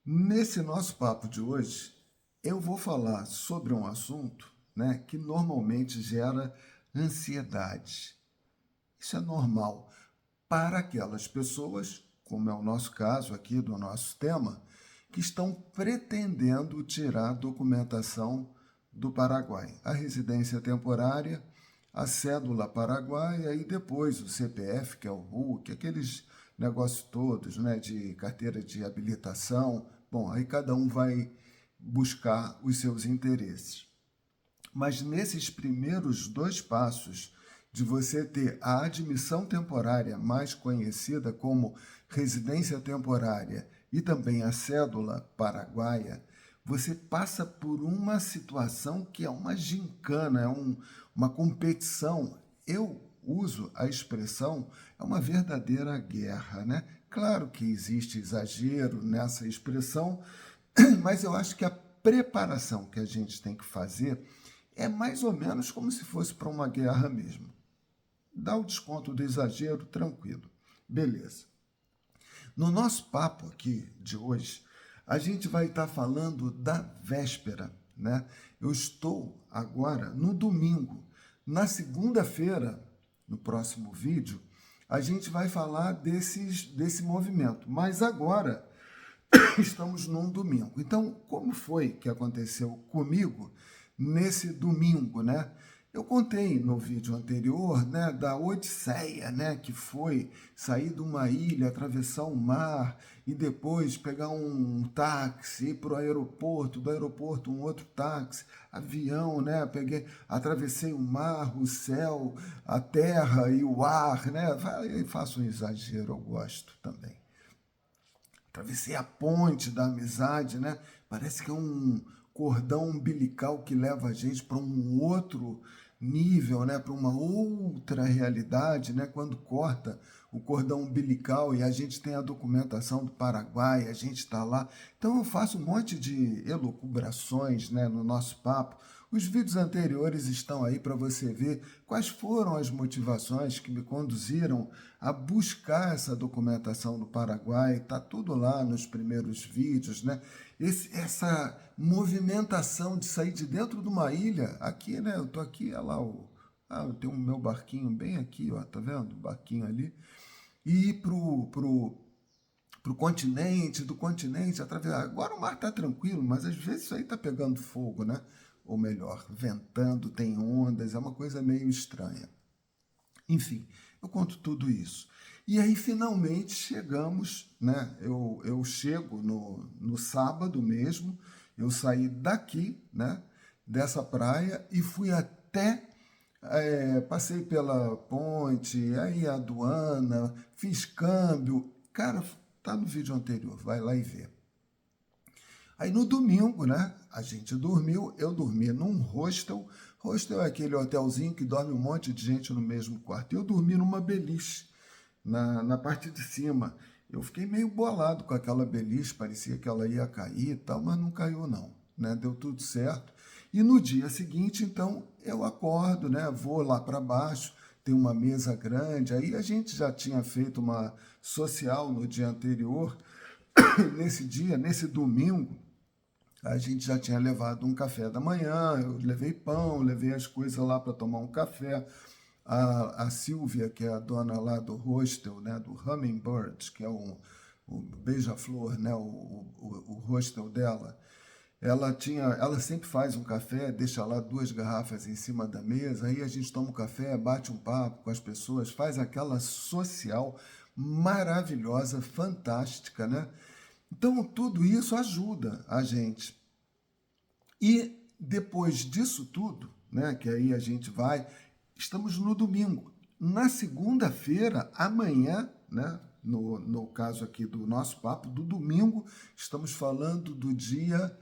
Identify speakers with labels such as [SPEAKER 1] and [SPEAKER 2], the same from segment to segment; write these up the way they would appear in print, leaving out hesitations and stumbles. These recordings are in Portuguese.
[SPEAKER 1] Nesse nosso papo de hoje, eu vou falar sobre um assunto, né, que normalmente gera ansiedade. Isso é normal para aquelas pessoas, como é o nosso caso aqui do nosso tema, que estão pretendendo tirar a documentação do Paraguai, a residência temporária, a cédula paraguaia e depois o CPF, que é o RUC, aqueles negócios todos, né, de carteira de habilitação. Bom, aí cada um vai buscar os seus interesses. Mas nesses primeiros dois passos de você ter a admissão temporária, mais conhecida como residência temporária, e também a cédula paraguaia, você passa por uma situação que é uma gincana, uma competição. Eu uso a expressão, é uma verdadeira guerra, né? Claro que existe exagero nessa expressão, mas eu acho que a preparação que a gente tem que fazer é mais ou menos como se fosse para uma guerra mesmo. Dá o desconto do exagero, tranquilo. Beleza. No nosso papo aqui de hoje, a gente vai estar falando da véspera, né? Eu estou agora no domingo. Na segunda-feira, no próximo vídeo, a gente vai falar desse movimento. Mas agora estamos num domingo. Então, como foi que aconteceu comigo nesse domingo, né? Eu contei no vídeo anterior, né, da odisseia, né, que foi sair de uma ilha, atravessar o mar e depois pegar um táxi, ir para o aeroporto, do aeroporto um outro táxi, avião, né, atravessei o mar, o céu, a terra e o ar, né, faço um exagero, eu gosto também. Atravessei a ponte da amizade, né? Parece que é um cordão umbilical que leva a gente para um outro nível, né? Para uma outra realidade, né? Quando corta o cordão umbilical e a gente tem a documentação do Paraguai, a gente está lá. Então eu faço um monte de elucubrações, né, no nosso papo. Os vídeos anteriores estão aí para você ver quais foram as motivações que me conduziram a buscar essa documentação do Paraguai. Está tudo lá nos primeiros vídeos, né? Essa movimentação de sair de dentro de uma ilha, aqui, né? Eu estou aqui, olha lá, eu tenho o meu barquinho bem aqui, ó, tá vendo? O barquinho ali. E ir pro continente, do continente, através. Agora o mar está tranquilo, mas às vezes isso aí está pegando fogo, né? Ou melhor, ventando, tem ondas, é uma coisa meio estranha. Enfim, eu conto tudo isso. E aí, finalmente, chegamos, né? Eu chego no sábado mesmo, eu saí daqui, né? Dessa praia e fui até passei pela ponte, aí a aduana, fiz câmbio. Cara, tá no vídeo anterior, vai lá e vê. Aí no domingo, né, a gente dormiu, eu dormi num hostel. Hostel é aquele hotelzinho que dorme um monte de gente no mesmo quarto. Eu dormi numa beliche, na parte de cima. Eu fiquei meio bolado com aquela beliche, parecia que ela ia cair e tal, mas não caiu não, né? Deu tudo certo. E no dia seguinte, então, eu acordo, né? Vou lá para baixo, tem uma mesa grande. Aí a gente já tinha feito uma social no dia anterior. Nesse dia, nesse domingo, a gente já tinha levado um café da manhã, eu levei pão, levei as coisas lá para tomar um café. A Silvia, que é a dona lá do hostel, né, do Hummingbird, que é o beija-flor, né, o hostel dela, ela sempre faz um café, deixa lá 2 garrafas em cima da mesa, aí a gente toma um café, bate um papo com as pessoas, faz aquela social maravilhosa, fantástica, né? Então, tudo isso ajuda a gente. E depois disso tudo, né, que aí a gente vai, estamos no domingo. Na segunda-feira, amanhã, né, no caso aqui do nosso papo, do domingo, estamos falando do dia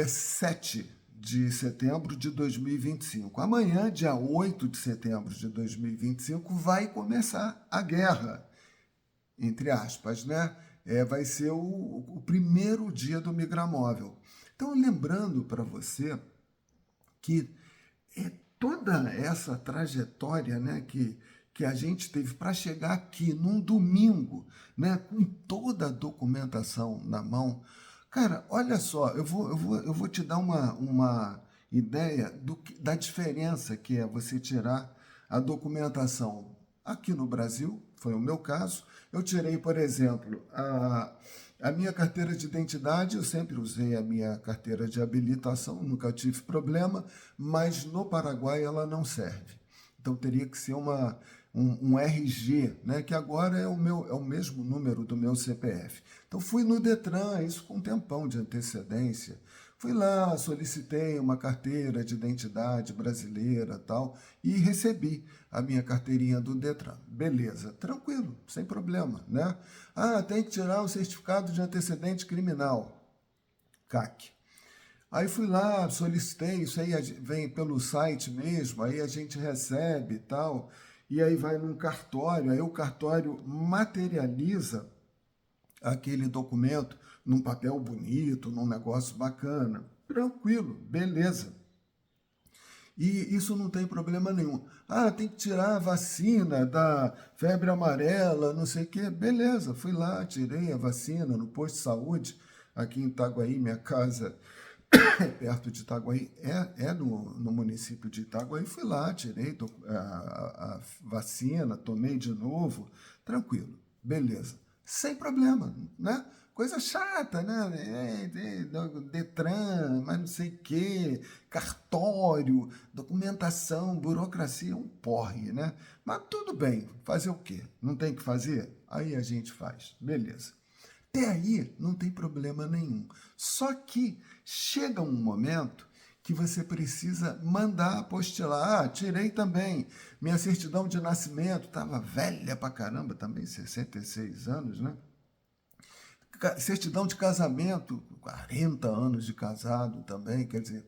[SPEAKER 1] 7 de setembro de 2025. Amanhã, dia 8 de setembro de 2025, vai começar a guerra, entre aspas, né? Vai ser o primeiro dia do Migramóvel. Então, lembrando para você que toda essa trajetória, né, que que a gente teve para chegar aqui num domingo, né, com toda a documentação na mão. Cara, olha só, eu vou te dar uma ideia da diferença que é você tirar a documentação aqui no Brasil, foi o meu caso. Eu tirei, por exemplo, a minha carteira de identidade, eu sempre usei a minha carteira de habilitação, nunca tive problema, mas no Paraguai ela não serve. Então teria que ser um RG, né, que agora é o mesmo número do meu CPF. Então fui no Detran, isso com um tempão de antecedência. Fui lá, solicitei uma carteira de identidade brasileira tal, e recebi a minha carteirinha do Detran. Beleza, tranquilo, sem problema, né? Ah, tem que tirar o certificado de antecedente criminal, CAC. Aí fui lá, solicitei, isso aí vem pelo site mesmo, aí a gente recebe e tal, e aí vai num cartório, aí o cartório materializa aquele documento num papel bonito, num negócio bacana. Tranquilo, beleza. E isso não tem problema nenhum. Ah, tem que tirar a vacina da febre amarela, não sei o quê. Beleza, fui lá, tirei a vacina no posto de saúde, aqui em Itaguaí, minha casa é perto de Itaguaí, é no município de Itaguaí. Fui lá, tirei a vacina, tomei de novo, tranquilo, beleza. Sem problema, né? Coisa chata, né? Detran, mas não sei o quê, cartório, documentação, burocracia, um porre, né? Mas tudo bem, fazer o quê? Não tem que fazer? Aí a gente faz, beleza. Até aí não tem problema nenhum. Só que chega um momento que você precisa mandar apostilar. Ah, tirei também. Minha certidão de nascimento estava velha pra caramba, também 66 anos, né? Certidão de casamento, 40 anos de casado também, quer dizer,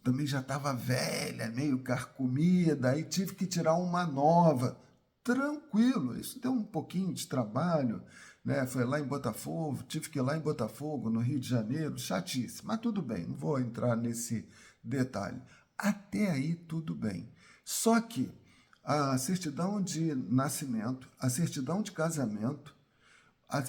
[SPEAKER 1] também já estava velha, meio carcomida, aí tive que tirar uma nova. Tranquilo, isso deu um pouquinho de trabalho, né? Foi lá em Botafogo, tive que ir lá em Botafogo, no Rio de Janeiro, chatice, mas tudo bem, não vou entrar nesse detalhe. Até aí tudo bem. Só que a certidão de nascimento, a certidão de casamento,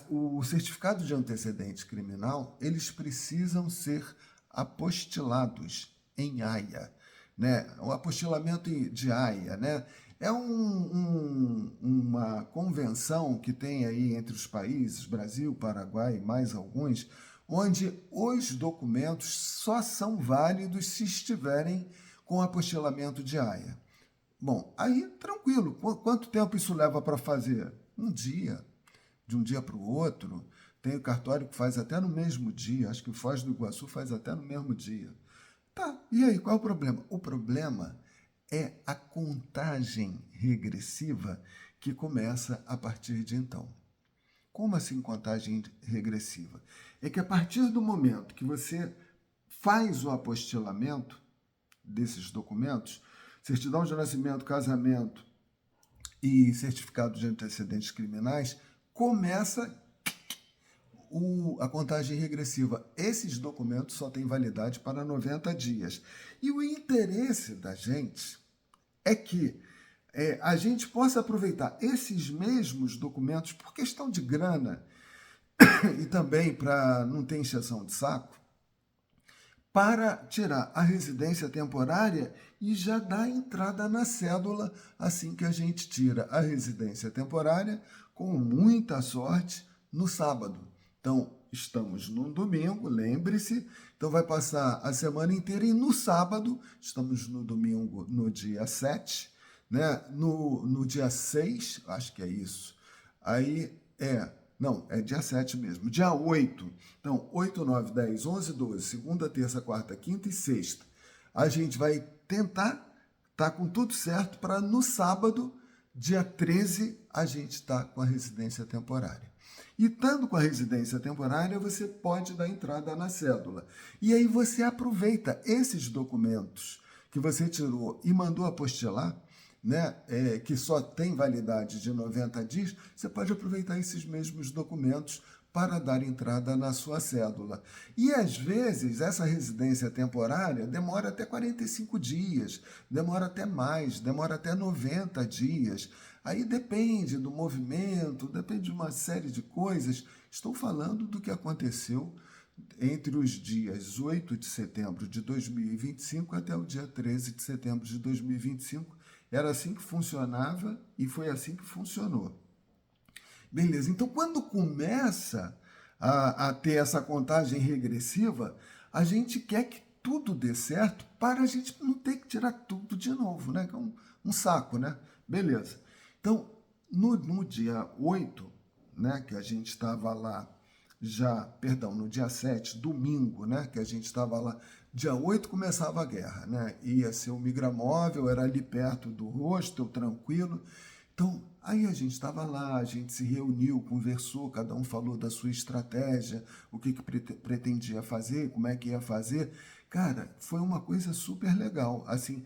[SPEAKER 1] o certificado de antecedente criminal, eles precisam ser apostilados em Haia, né? O apostilamento de Haia, né? É uma convenção que tem aí entre os países, Brasil, Paraguai e mais alguns, onde os documentos só são válidos se estiverem com apostilamento de Haia. Bom, aí tranquilo. Quanto tempo isso leva para fazer? Um dia, de um dia para o outro. Tem o cartório que faz até no mesmo dia, acho que o Foz do Iguaçu faz até no mesmo dia. Tá, e aí, qual é o problema? O problema é a contagem regressiva que começa a partir de então. Como assim contagem regressiva? É que a partir do momento que você faz o apostilamento desses documentos, certidão de nascimento, casamento e certificado de antecedentes criminais, começa a contagem regressiva. Esses documentos só têm validade para 90 dias. E o interesse da gente é que a gente possa aproveitar esses mesmos documentos por questão de grana e também para não ter encheção de saco, para tirar a residência temporária e já dar entrada na cédula assim que a gente tira a residência temporária, com muita sorte, no sábado. Então, estamos num domingo, lembre-se, então vai passar a semana inteira e no sábado, estamos no domingo, no dia 7, né? No dia 6, acho que é isso, aí não, é dia 7 mesmo. Dia 8. Então, 8, 9, 10, 11, 12, segunda, terça, quarta, quinta e sexta. A gente vai tentar estar com tudo certo para no sábado, dia 13, a gente estar com a residência temporária. E estando com a residência temporária, você pode dar entrada na cédula. E aí você aproveita esses documentos que você tirou e mandou apostilar, né, que só tem validade de 90 dias, você pode aproveitar esses mesmos documentos para dar entrada na sua cédula. E, às vezes, essa residência temporária demora até 45 dias, demora até mais, demora até 90 dias. Aí depende do movimento, depende de uma série de coisas. Estou falando do que aconteceu entre os dias 8 de setembro de 2025 até o dia 13 de setembro de 2025. Era assim que funcionava e foi assim que funcionou. Beleza, então quando começa a ter essa contagem regressiva, a gente quer que tudo dê certo para a gente não ter que tirar tudo de novo, né? Que é um saco, né? Beleza. Então, no dia 8, né, que a gente estava lá já, perdão, no dia 7, domingo, né, que a gente estava lá, dia 8 começava a guerra, né? Ia ser o Migramóvel, era ali perto do hostel, tranquilo. Então, aí a gente estava lá, a gente se reuniu, conversou, cada um falou da sua estratégia, o que pretendia fazer, como é que ia fazer. Cara, foi uma coisa super legal. Assim,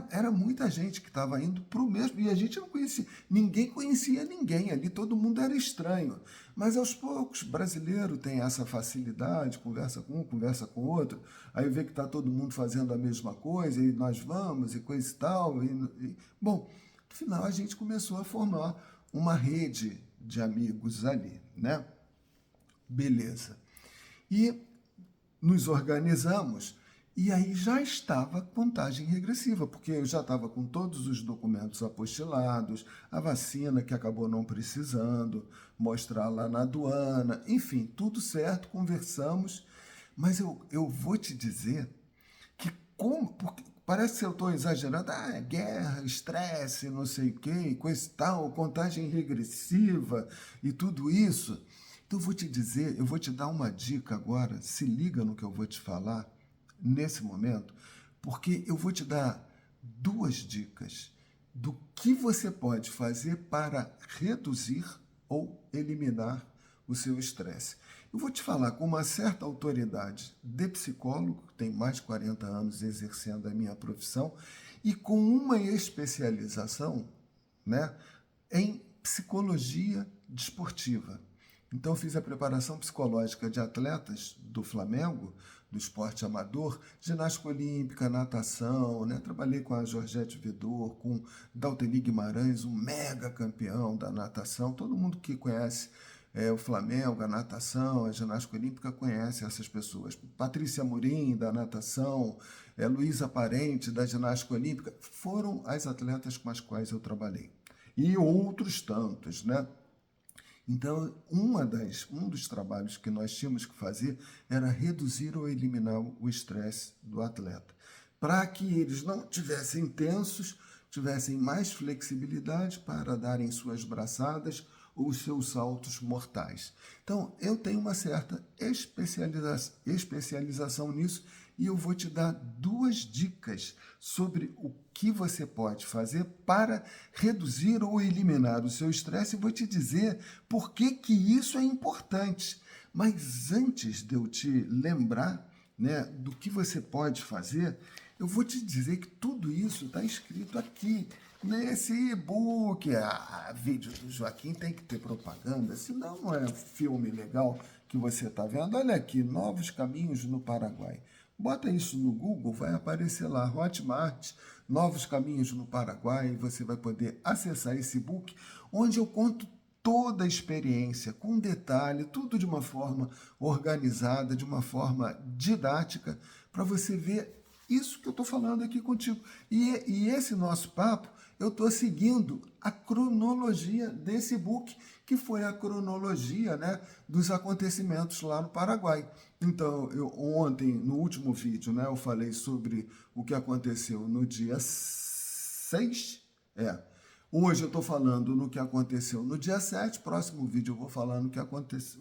[SPEAKER 1] era muita gente que estava indo para o mesmo, e a gente não conhecia, ninguém conhecia ninguém ali, todo mundo era estranho. Mas aos poucos, brasileiro tem essa facilidade, conversa com um, conversa com outro, aí vê que está todo mundo fazendo a mesma coisa, e nós vamos, e coisa e tal. Bom, no final, a gente começou a formar uma rede de amigos ali, né? Beleza. E nos organizamos e aí já estava a contagem regressiva, porque eu já estava com todos os documentos apostilados, a vacina que acabou não precisando, mostrar lá na aduana, enfim, tudo certo, conversamos, mas eu vou te dizer que como, porque parece que eu estou exagerando, guerra, estresse, não sei o quê, coisa e tal, contagem regressiva e tudo isso. Então eu vou te dizer, eu vou te dar uma dica agora, se liga no que eu vou te falar nesse momento, porque eu vou te dar duas dicas do que você pode fazer para reduzir ou eliminar o seu estresse. Eu vou te falar com uma certa autoridade de psicólogo, que tem mais de 40 anos exercendo a minha profissão, e com uma especialização, né, em psicologia desportiva. Então, eu fiz a preparação psicológica de atletas do Flamengo, do esporte amador, ginástica olímpica, natação, né? Trabalhei com a Georgette Vidor, com Dalteni Guimarães, um mega campeão da natação. Todo mundo que conhece o Flamengo, a natação, a ginástica olímpica conhece essas pessoas. Patrícia Amorim, da natação, Luísa Parente, da ginástica olímpica, foram as atletas com as quais eu trabalhei. E outros tantos, né? Então, um dos trabalhos que nós tínhamos que fazer era reduzir ou eliminar o estresse do atleta, para que eles não tivessem tensos, tivessem mais flexibilidade para darem suas braçadas ou seus saltos mortais. Então, eu tenho uma certa especialização nisso e eu vou te dar duas dicas sobre o que você pode fazer para reduzir ou eliminar o seu estresse e vou te dizer por que isso é importante. Mas antes de eu te lembrar, né, do que você pode fazer, eu vou te dizer que tudo isso está escrito aqui nesse e-book. Vídeo do Joaquim tem que ter propaganda, senão não é filme legal que você está vendo. Olha aqui, Novos Caminhos no Paraguai. Bota isso no Google, vai aparecer lá, Hotmart, Novos Caminhos no Paraguai, e você vai poder acessar esse book, onde eu conto toda a experiência, com detalhe, tudo de uma forma organizada, de uma forma didática, para você ver isso que eu estou falando aqui contigo. E esse nosso papo, eu estou seguindo a cronologia desse book, que foi a cronologia, né, dos acontecimentos lá no Paraguai. Então, ontem, no último vídeo, né, eu falei sobre o que aconteceu no dia 6. Hoje eu estou falando no que aconteceu no dia 7, próximo vídeo eu vou falar no que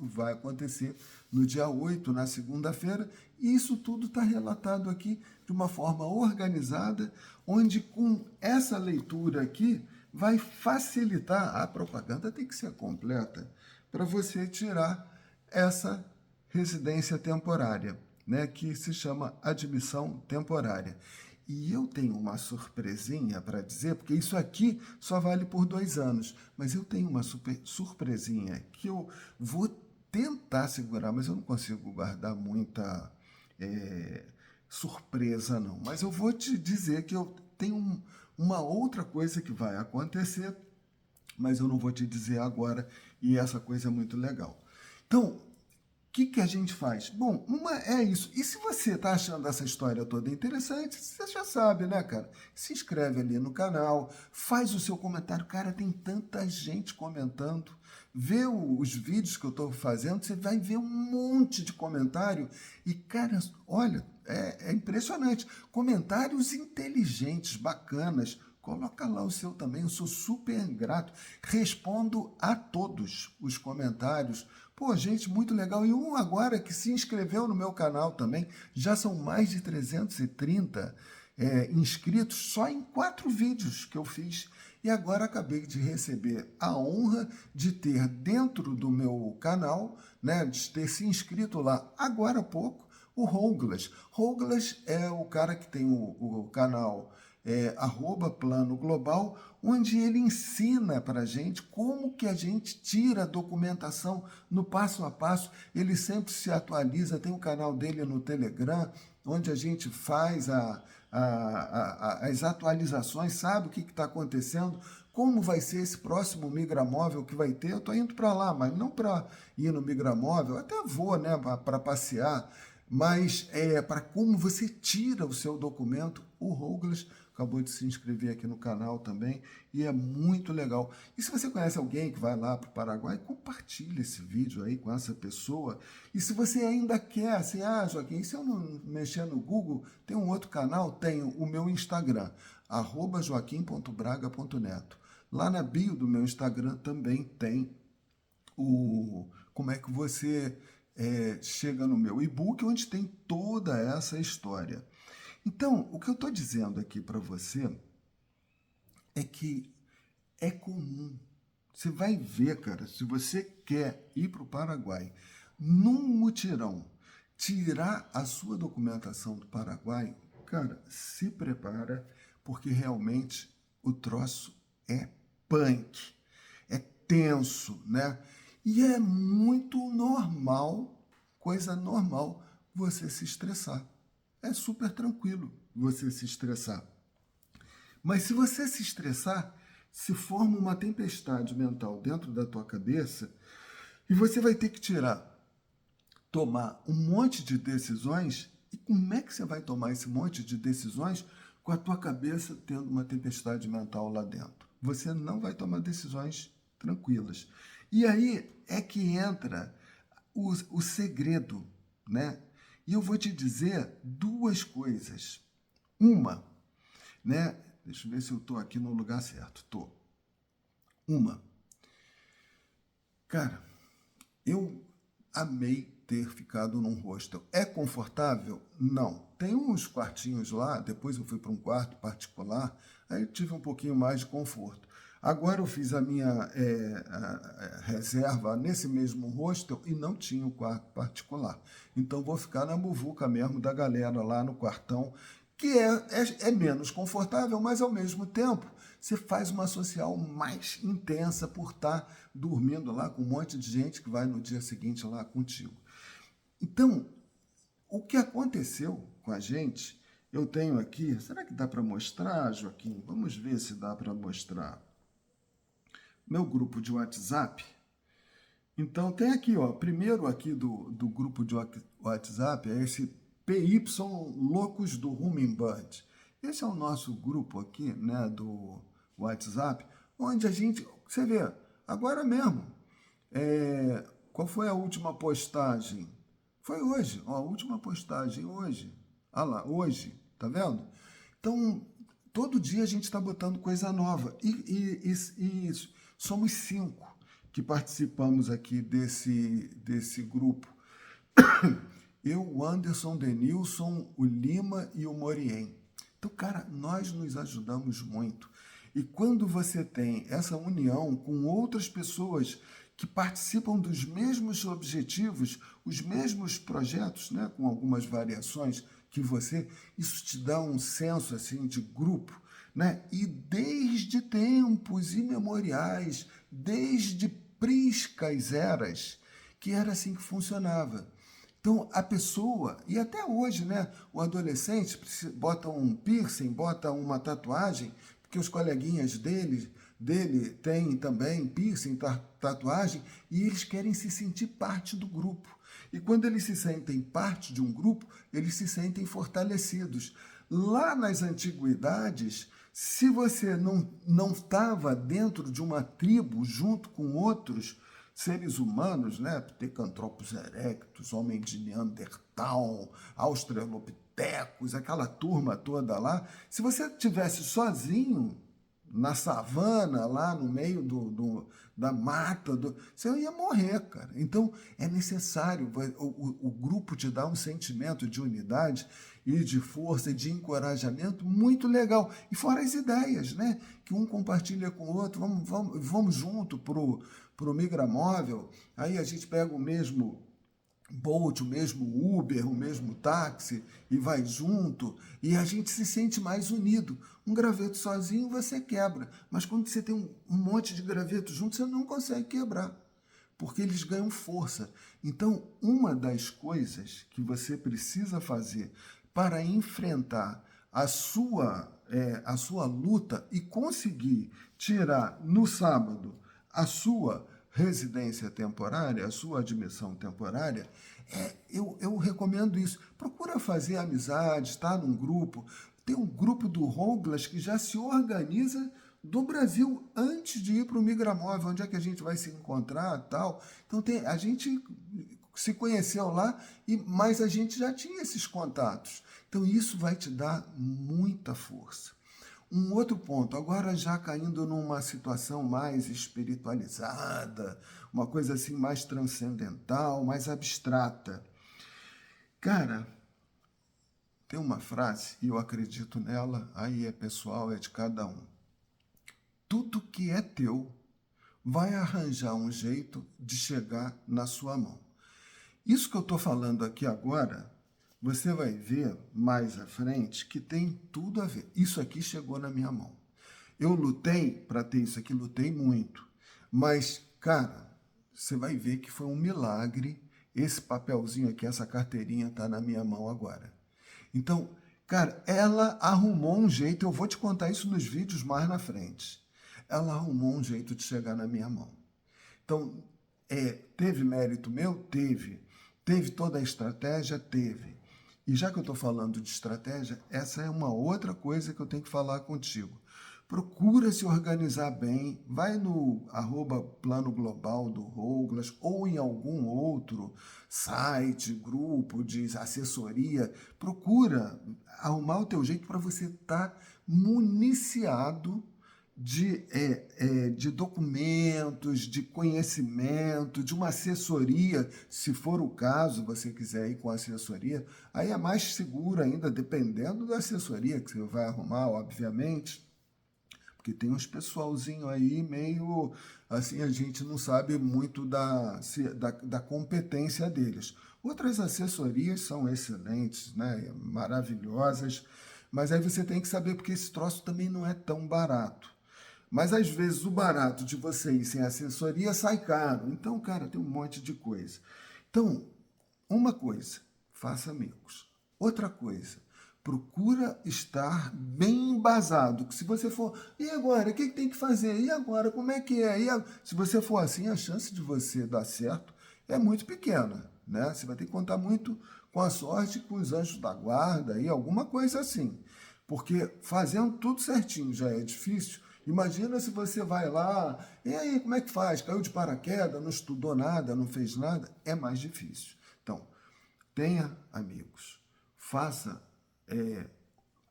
[SPEAKER 1] vai acontecer no dia 8, na segunda-feira, e isso tudo está relatado aqui de uma forma organizada, onde com essa leitura aqui vai facilitar, a propaganda tem que ser completa, para você tirar essa residência temporária, né, que se chama admissão temporária. E eu tenho uma surpresinha para dizer, porque isso aqui só vale por 2 anos, mas eu tenho uma surpresinha que eu vou tentar segurar, mas eu não consigo guardar muita surpresa, não. Mas eu vou te dizer que eu tenho uma outra coisa que vai acontecer mas eu não vou te dizer agora, e essa coisa é muito legal. Então, que a gente faz? Bom, é isso. E se você está achando essa história toda interessante, você já sabe, né, cara? Se inscreve ali no canal, faz o seu comentário. Cara, tem tanta gente comentando. Vê os vídeos que eu estou fazendo, você vai ver um monte de comentário. E, cara, olha, é impressionante. Comentários inteligentes, bacanas. Coloca lá o seu também, eu sou super grato. Respondo a todos os comentários. Pô, gente, muito legal. E um agora que se inscreveu no meu canal também. Já são mais de 330 inscritos só em 4 vídeos que eu fiz. E agora acabei de receber a honra de ter dentro do meu canal, né, de ter se inscrito lá agora há pouco, o Rouglas. Rouglas é o cara que tem o canal @plano global, onde ele ensina para a gente como que a gente tira a documentação no passo a passo. Ele sempre se atualiza, tem o canal dele no Telegram, onde a gente faz as atualizações, sabe o que está acontecendo, como vai ser esse próximo Migramóvel que vai ter. Eu estou indo para lá, mas não para ir no Migramóvel, até vou, né, para passear, mas para como você tira o seu documento. O Rouglas acabou de se inscrever aqui no canal também, e é muito legal. E se você conhece alguém que vai lá para o Paraguai, compartilhe esse vídeo aí com essa pessoa. E se você ainda quer, assim, Joaquim, se eu não mexer no Google, tem um outro canal? Tenho o meu Instagram, @joaquim.braga.neto. Lá na bio do meu Instagram também tem como é que você chega no meu e-book, onde tem toda essa história. Então, o que eu estou dizendo aqui para você é que é comum. Você vai ver, cara, se você quer ir para o Paraguai num mutirão, tirar a sua documentação do Paraguai, cara, se prepara, porque realmente o troço é punk, é tenso, né? E é muito normal, coisa normal, você se estressar. É super tranquilo você se estressar. Mas se você se estressar, se forma uma tempestade mental dentro da tua cabeça e você vai ter que tomar um monte de decisões. E como é que você vai tomar esse monte de decisões com a tua cabeça tendo uma tempestade mental lá dentro? Você não vai tomar decisões tranquilas. E aí é que entra o segredo, né? E eu vou te dizer 2 coisas. Uma, né? Deixa eu ver se eu estou aqui no lugar certo. Estou. Uma. Cara, eu amei ter ficado num hostel. É confortável? Não. Tem uns quartinhos lá, depois eu fui para um quarto particular, aí eu tive um pouquinho mais de conforto. Agora eu fiz a minha reserva nesse mesmo hostel e não tinha um quarto particular. Então vou ficar na muvuca mesmo da galera lá no quartão, que é menos confortável, mas ao mesmo tempo você faz uma social mais intensa por estar dormindo lá com um monte de gente que vai no dia seguinte lá contigo. Então, o que aconteceu com a gente, eu tenho aqui, será que dá para mostrar, Joaquim? Vamos ver se dá para mostrar. Meu grupo de WhatsApp. Então, tem aqui, ó, primeiro aqui do grupo de WhatsApp, é esse PY Loucos do Hummingbird. Esse é o nosso grupo aqui, né, do WhatsApp, onde a gente, você vê, agora mesmo, qual foi a última postagem? Foi hoje, ó, a última postagem hoje. Ah lá, hoje, tá vendo? Então, todo dia a gente está botando coisa nova. E somos 5 que participamos aqui desse grupo. Eu, o Anderson, o Denilson, o Lima e o Morien. Então, cara, nós nos ajudamos muito. E quando você tem essa união com outras pessoas que participam dos mesmos objetivos, os mesmos projetos, né, com algumas variações que você, isso te dá um senso assim de grupo, né? E desde tempos imemoriais, desde priscas eras, que era assim que funcionava. Então, a pessoa, e até hoje, né, o adolescente bota um piercing, bota uma tatuagem, porque os coleguinhas dele dele tem também piercing, tatuagem, e eles querem se sentir parte do grupo. E quando eles se sentem parte de um grupo, eles se sentem fortalecidos. Lá nas antiguidades, se você não estava dentro de uma tribo junto com outros seres humanos, né, Tecantropos erectus, homem de Neandertal, Australopithecus, aquela turma toda lá, se você estivesse sozinho na savana, lá no meio da mata, você ia morrer, cara. Então, é necessário, o grupo te dá um sentimento de unidade e de força e de encorajamento muito legal. E fora as ideias, né? Que um compartilha com o outro, vamos junto pro Migramóvel, aí a gente pega o mesmo Bolt, o mesmo Uber, o mesmo táxi, e vai junto, e a gente se sente mais unido. Um graveto sozinho você quebra, mas quando você tem um monte de gravetos juntos, você não consegue quebrar, porque eles ganham força. Então, uma das coisas que você precisa fazer para enfrentar a sua luta e conseguir tirar no sábado a sua residência temporária, a sua admissão temporária, eu recomendo isso. Procura fazer amizade, estar num grupo. Tem um grupo do Rouglas que já se organiza do Brasil antes de ir para o Migramóvel, onde é que a gente vai se encontrar tal. Então a gente se conheceu lá, mas a gente já tinha esses contatos. Então isso vai te dar muita força. Um outro ponto, agora já caindo numa situação mais espiritualizada, uma coisa assim mais transcendental, mais abstrata. Cara, tem uma frase, e eu acredito nela, aí é pessoal, é de cada um. Tudo que é teu vai arranjar um jeito de chegar na sua mão. Isso que eu estou falando aqui agora, você vai ver mais à frente que tem tudo a ver. Isso aqui chegou na minha mão. Eu lutei para ter isso aqui, lutei muito. Mas, cara, você vai ver que foi um milagre. Esse papelzinho aqui, essa carteirinha está na minha mão agora. Então, cara, ela arrumou um jeito, eu vou te contar isso nos vídeos mais na frente. Ela arrumou um jeito de chegar na minha mão. Então, teve mérito meu? Teve. Teve toda a estratégia? Teve. E já que eu estou falando de estratégia, essa é uma outra coisa que eu tenho que falar contigo. Procura se organizar bem, vai no @plano global do Rouglas ou em algum outro site, grupo de assessoria. Procura arrumar o teu jeito para você estar municiado de documentos, de conhecimento, de uma assessoria, se for o caso, você quiser ir com assessoria, aí é mais seguro ainda, dependendo da assessoria que você vai arrumar, obviamente, porque tem uns pessoalzinho aí meio, assim, a gente não sabe muito da competência deles. Outras assessorias são excelentes, né, maravilhosas, mas aí você tem que saber, porque esse troço também não é tão barato. Mas às vezes o barato de você ir sem assessoria sai caro. Então, cara, tem um monte de coisa. Então, uma coisa, faça amigos. Outra coisa, procura estar bem embasado. Que se você for, e agora? O que tem que fazer? E agora? Como é que é? Se você for assim, a chance de você dar certo é muito pequena, né? Você vai ter que contar muito com a sorte, com os anjos da guarda e alguma coisa assim. Porque fazendo tudo certinho já é difícil. Imagina se você vai lá, e aí, como é que faz? Caiu de paraquedas, não estudou nada, não fez nada? É mais difícil. Então, tenha amigos, faça,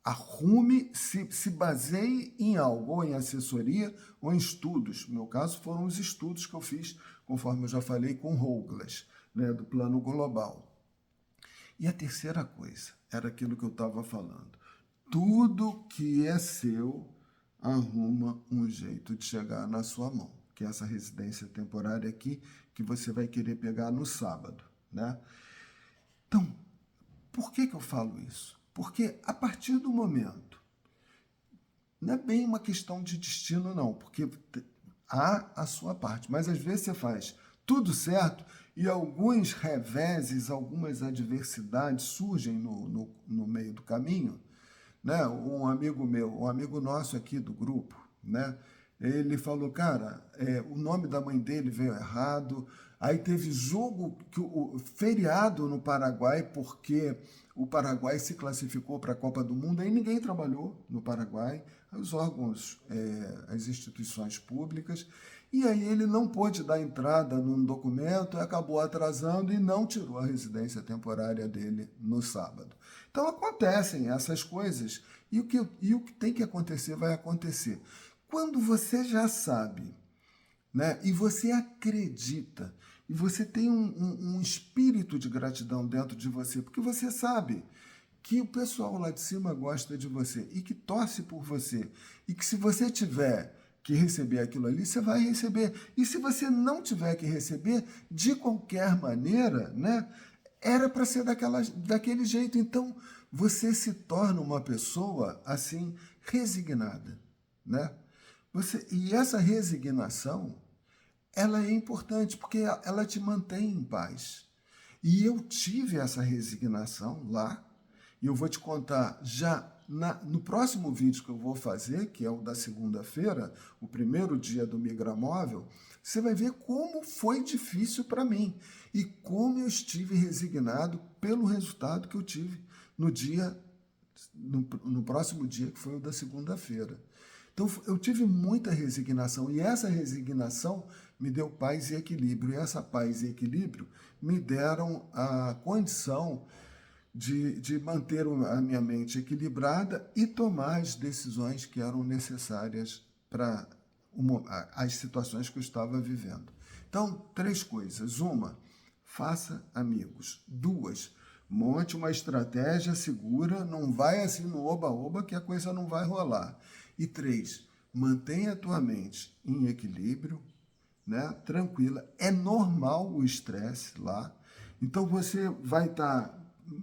[SPEAKER 1] arrume, se baseie em algo, ou em assessoria, ou em estudos. No meu caso, foram os estudos que eu fiz, conforme eu já falei, com Rouglas, né, do plano global. E a terceira coisa, era aquilo que eu estava falando. Tudo que é seu, arruma um jeito de chegar na sua mão, que é essa residência temporária aqui, que você vai querer pegar no sábado, né? Então, por que eu falo isso? Porque a partir do momento, não é bem uma questão de destino não, porque há a sua parte, mas às vezes você faz tudo certo e alguns reveses, algumas adversidades surgem no meio do caminho, né? Um amigo meu, um amigo nosso aqui do grupo, né? Ele falou, cara, o nome da mãe dele veio errado. Aí teve jogo, o feriado no Paraguai, porque o Paraguai se classificou para a Copa do Mundo, aí ninguém trabalhou no Paraguai, os órgãos, as instituições públicas, e aí ele não pôde dar entrada num documento, acabou atrasando e não tirou a residência temporária dele no sábado. Então acontecem essas coisas, e o que tem que acontecer vai acontecer. Quando você já sabe, né, e você acredita, e você tem um espírito de gratidão dentro de você, porque você sabe que o pessoal lá de cima gosta de você e que torce por você, e que se você tiver que receber aquilo ali, você vai receber. E se você não tiver que receber, de qualquer maneira, né, era para ser daquele jeito. Então, você se torna uma pessoa, assim, resignada, né? E essa resignação, ela é importante porque ela te mantém em paz. E eu tive essa resignação lá, e eu vou te contar já no próximo vídeo que eu vou fazer, que é o da segunda-feira, o primeiro dia do Migramóvel, você vai ver como foi difícil para mim e como eu estive resignado pelo resultado que eu tive no próximo dia, que foi o da segunda-feira. Então, eu tive muita resignação, e essa resignação me deu paz e equilíbrio, e essa paz e equilíbrio me deram a condição de manter a minha mente equilibrada e tomar as decisões que eram necessárias para as situações que eu estava vivendo. Então, 3 coisas. 1, faça amigos. 2, monte uma estratégia segura, não vai assim no oba-oba que a coisa não vai rolar. E 3, mantenha a tua mente em equilíbrio, né? Tranquila. É normal o estresse lá. Então você vai estar,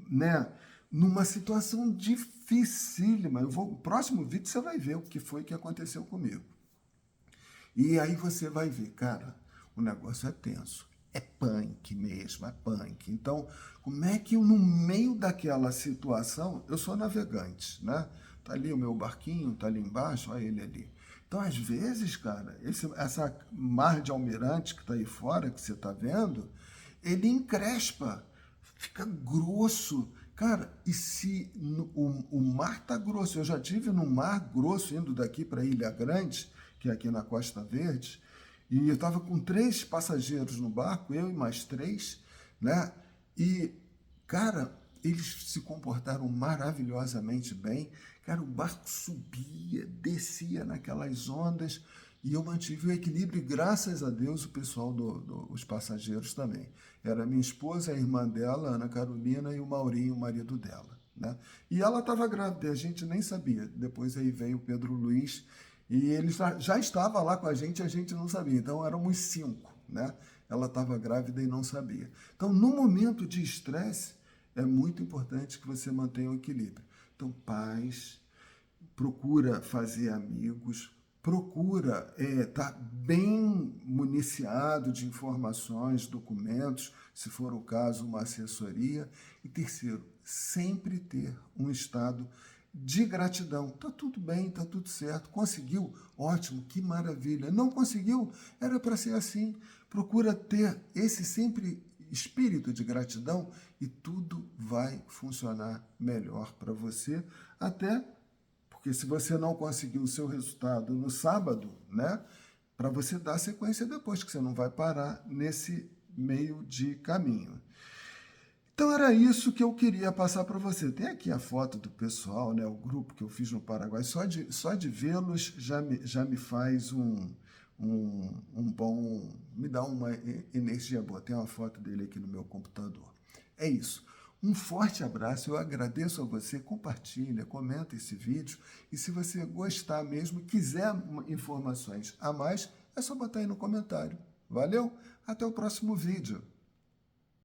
[SPEAKER 1] né, numa situação dificílima. No próximo vídeo você vai ver o que foi que aconteceu comigo. E aí você vai ver, cara, o negócio é tenso. É punk mesmo, é punk. Então, como é que eu, no meio daquela situação, eu sou navegante, né? Tá ali o meu barquinho, tá ali embaixo, olha ele ali. Então, às vezes, cara, essa mar de almirante que tá aí fora, que você tá vendo, ele encrespa, fica grosso. Cara, e se o mar tá grosso? Eu já tive num mar grosso indo daqui para Ilha Grande, que é aqui na Costa Verde, e eu estava com 3 passageiros no barco, eu e mais 3, né? E, cara, eles se comportaram maravilhosamente bem. Cara, o barco subia, descia naquelas ondas, e eu mantive o equilíbrio, e graças a Deus o pessoal, os passageiros também. Era minha esposa, a irmã dela, Ana Carolina, e o Maurinho, o marido dela, né? E ela estava grávida, a gente nem sabia. Depois aí veio o Pedro Luiz, e ele já estava lá com a gente não sabia. Então éramos 5, né? Ela estava grávida e não sabia. Então, no momento de estresse, é muito importante que você mantenha o equilíbrio. Então, paz, procura fazer amigos, procura estar bem municiado de informações, documentos, se for o caso, uma assessoria. E terceiro, sempre ter um estado de gratidão. Tá tudo bem, tá tudo certo. Conseguiu? Ótimo, que maravilha. Não conseguiu? Era para ser assim. Procura ter esse sempre espírito de gratidão e tudo vai funcionar melhor para você, até porque se você não conseguiu o seu resultado no sábado, né, para você dar sequência depois, que você não vai parar nesse meio de caminho. Então era isso que eu queria passar para você. Tem aqui a foto do pessoal, né, o grupo que eu fiz no Paraguai. Só de vê-los já me faz um bom... me dá uma energia boa. Tem uma foto dele aqui no meu computador. É isso. Um forte abraço, eu agradeço a você, compartilha, comenta esse vídeo, e se você gostar mesmo, quiser informações a mais, é só botar aí no comentário. Valeu? Até o próximo vídeo.